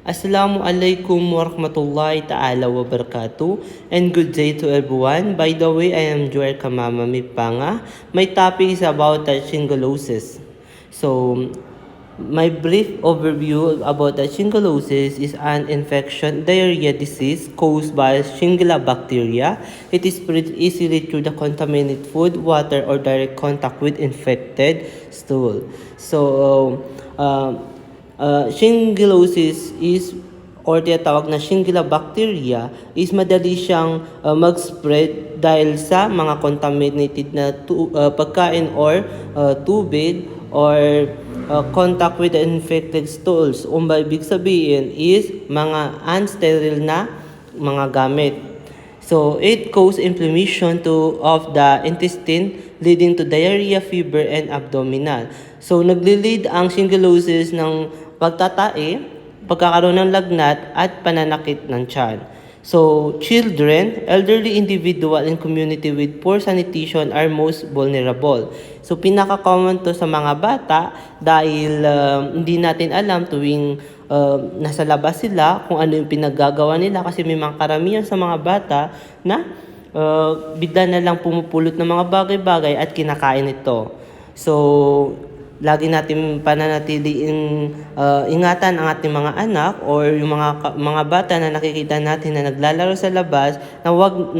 Assalamualaikum warahmatullahi ta'ala wabarakatuh, and good day to everyone. By the way, I am Joel Kamama Mipanga. My topic is about shigellosis. So, my brief overview about shigellosis is an infection diarrhea disease caused by Shigella bacteria. It is spread easily through the contaminated food, water, or direct contact with infected stool. So, shigellosis is or tinatawag na Shigella bacteria is madali siyang mag-spread dahil sa mga contaminated na pagkain or tubig or contact with the infected stools. Ibig sabihin is mga unsterile na mga gamit. So, it causes inflammation of the intestine leading to diarrhea, fever, and abdominal. So, nagli-lead ang shigellosis ng pagtatae, pagkakaroon ng lagnat, at pananakit ng tiyan. So, children, elderly individual, and community with poor sanitation are most vulnerable. So, pinaka-common to sa mga bata dahil hindi natin alam tuwing nasa labas sila kung ano yung pinaggagawa nila kasi may mga karamihan sa mga bata na bigla na lang pumupulot ng mga bagay-bagay at kinakain ito. So, lagi natin pananatiliing ingatan ang ating mga anak or yung mga bata na nakikita natin na naglalaro sa labas na wag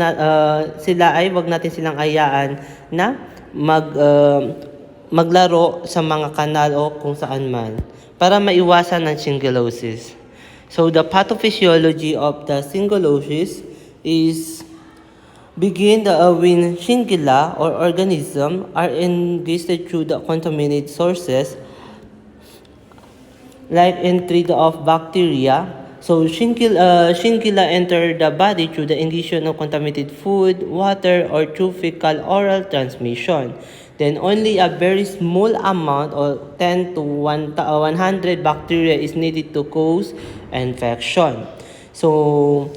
natin silang ayaan na maglaro sa mga kanal o kung saan man para maiwasan ng shigellosis. So the pathophysiology of the shigellosis is begin when Shigella or organism are ingested through the contaminated sources like entry of bacteria. So Shigella enter the body through the ingestion of contaminated food, water, or through fecal oral transmission. Then only a very small amount or 10 to 100 bacteria is needed to cause infection. So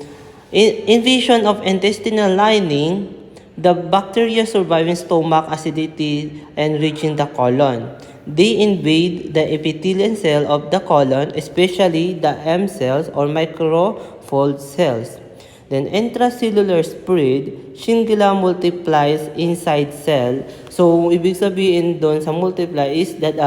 invasion of intestinal lining, the bacteria surviving stomach acidity and reaching the colon. They invade the epithelial cell of the colon, especially the M cells or microfold cells. Then intracellular spread, Shigella multiplies inside cell. So, ibig sabihin doon sa multiply is that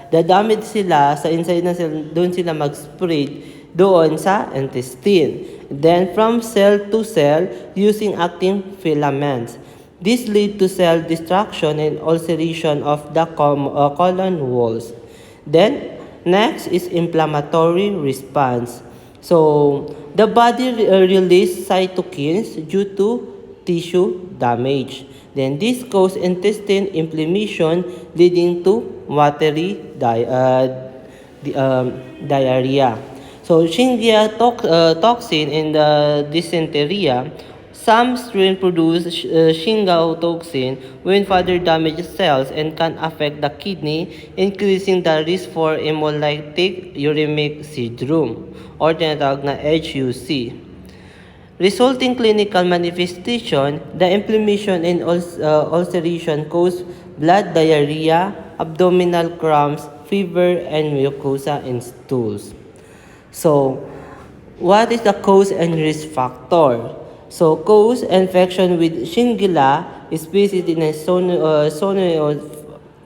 dadamage sila sa inside na cell, doon sila mag-spread doon sa intestine. Then from cell to cell using actin filaments. This lead to cell destruction and ulceration of the colon walls. Then next is inflammatory response. So the body release cytokines due to tissue damage. Then this causes intestine inflammation leading to watery diarrhea. So, Shigella toxin in the dysentery, some strains produce Shigella toxin when further damage cells and can affect the kidney, increasing the risk for hemolytic uremic syndrome or tinatawag na HUC. Resulting clinical manifestation, the inflammation and ulceration cause blood diarrhea, abdominal cramps, fever, and mucosa in stools. So, what is the cause and risk factor? So, cause infection with Shigella species in a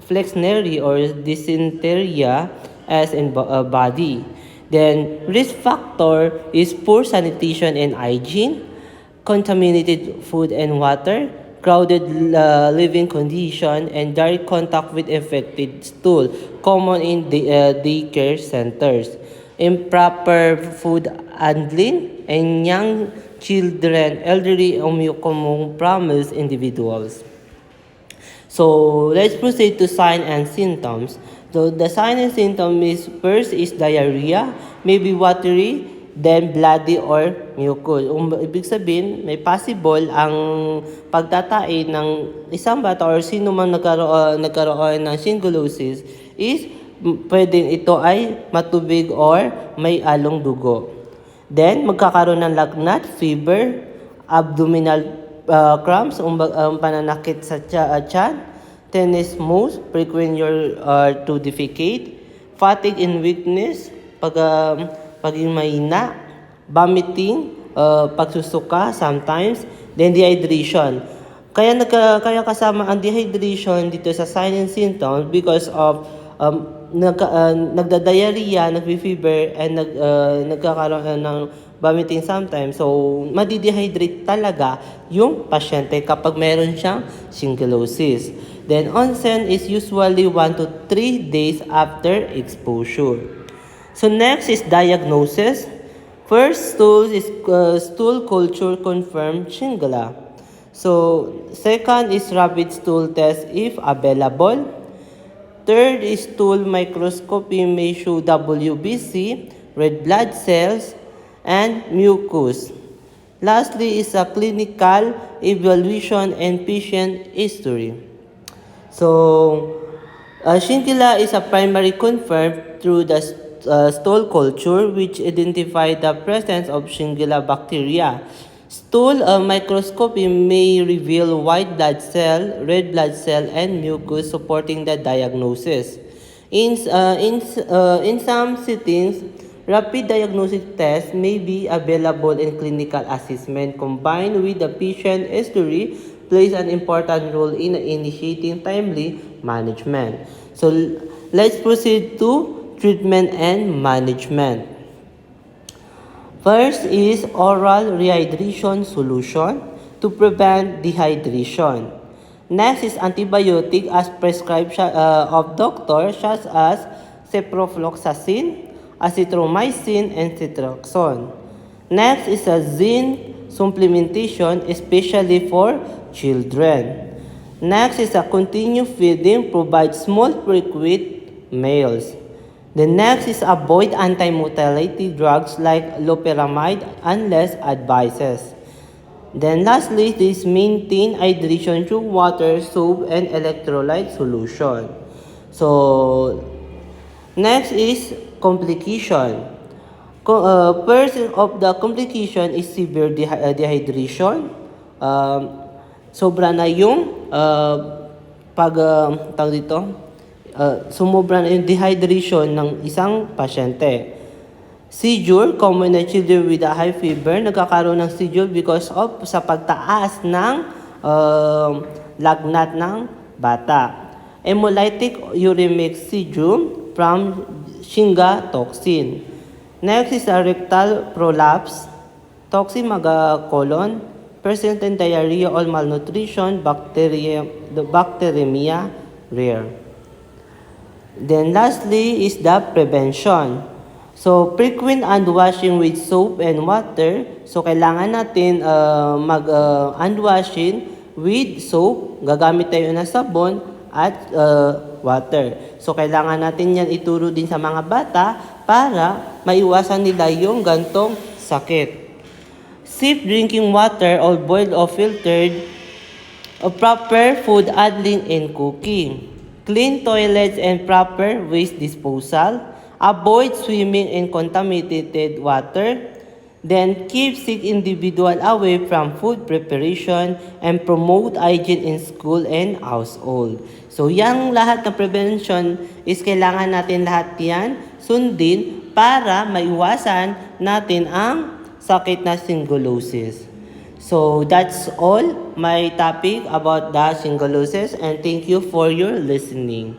flexneri or dysentery as in body. Then, risk factor is poor sanitation and hygiene, contaminated food and water, crowded living condition, and direct contact with infected stool, common in daycare centers. Improper food handling, and young children, elderly, or immunocompromised individuals. So let's proceed to signs and symptoms. So the sign and symptom is first is diarrhea, maybe watery, then bloody or mucus. Ibig sabihin, may possible ang pagtatae ng isang bata or sino man nagkaroon ng shigellosis is pwedeng ito ay matubig or may along dugo. Then, magkakaroon ng lagnat, fever, abdominal cramps, pananakit sa tiyan, tenesmus, frequent to defecate, fatigue and weakness, pagiging mahina, vomiting, pagsusuka sometimes, then dehydration. Kaya kasama ang dehydration dito sa signs and symptoms because of nagda-diarrhea, nagfi-fever, and nagkakaroon ng vomiting sometimes. So, madidehydrate talaga yung pasyente kapag meron siyang shingellosis. Then, onset is usually 1 to 3 days after exposure. So, next is diagnosis. First, stool culture confirmed Shingella. So, second is rapid stool test if available. Third is stool microscopy may show WBC, red blood cells, and mucus. Lastly is a clinical evaluation and patient history. So, Shingella is a primary confirmed through the stool culture which identify the presence of Shingella bacteria. Stool microscopy may reveal white blood cell, red blood cell, and mucus supporting the diagnosis. In some settings, rapid diagnostic tests may be available in clinical assessment combined with the patient history plays an important role in initiating timely management. So let's proceed to treatment and management. First is oral rehydration solution to prevent dehydration. Next is antibiotic as prescribed of doctors such as ciprofloxacin, azithromycin, and ceftriaxone. Next is a zinc supplementation especially for children. Next is a continuous feeding provides small frequent meals. The next is avoid anti-mutilating drugs like loperamide unless advises. Then lastly is maintain hydration through water, soap, and electrolyte solution. So next is complication. First of the complication is severe dehydration. Sobra na yung tawag dito, sumobra na yung dehydration ng isang pasyente. Seizure, common na children with a high fever, nagkakaroon ng seizure because of sa pagtaas ng lagnat ng bata. Hemolytic uremic seizure from Shingella toxin. Next is a rectal prolapse, toxin colon, persistent diarrhea or malnutrition, bacteremia rare. Then lastly is the prevention. So frequent hand washing with soap and water. So kailangan natin hand washing with soap. Gagamit tayo ng sabon at water. So kailangan natin yan ituro din sa mga bata para maiwasan nila yung gantong sakit. Safe drinking water or boiled or filtered. Proper food handling and cooking. Clean toilets and proper waste disposal. Avoid swimming in contaminated water. Then keep sick individual away from food preparation and promote hygiene in school and household. So yang lahat ng prevention is kailangan natin lahat yan sundin para maiwasan natin ang sakit na shingellosis. So that's all my topic about the shingellosis, and thank you for your listening.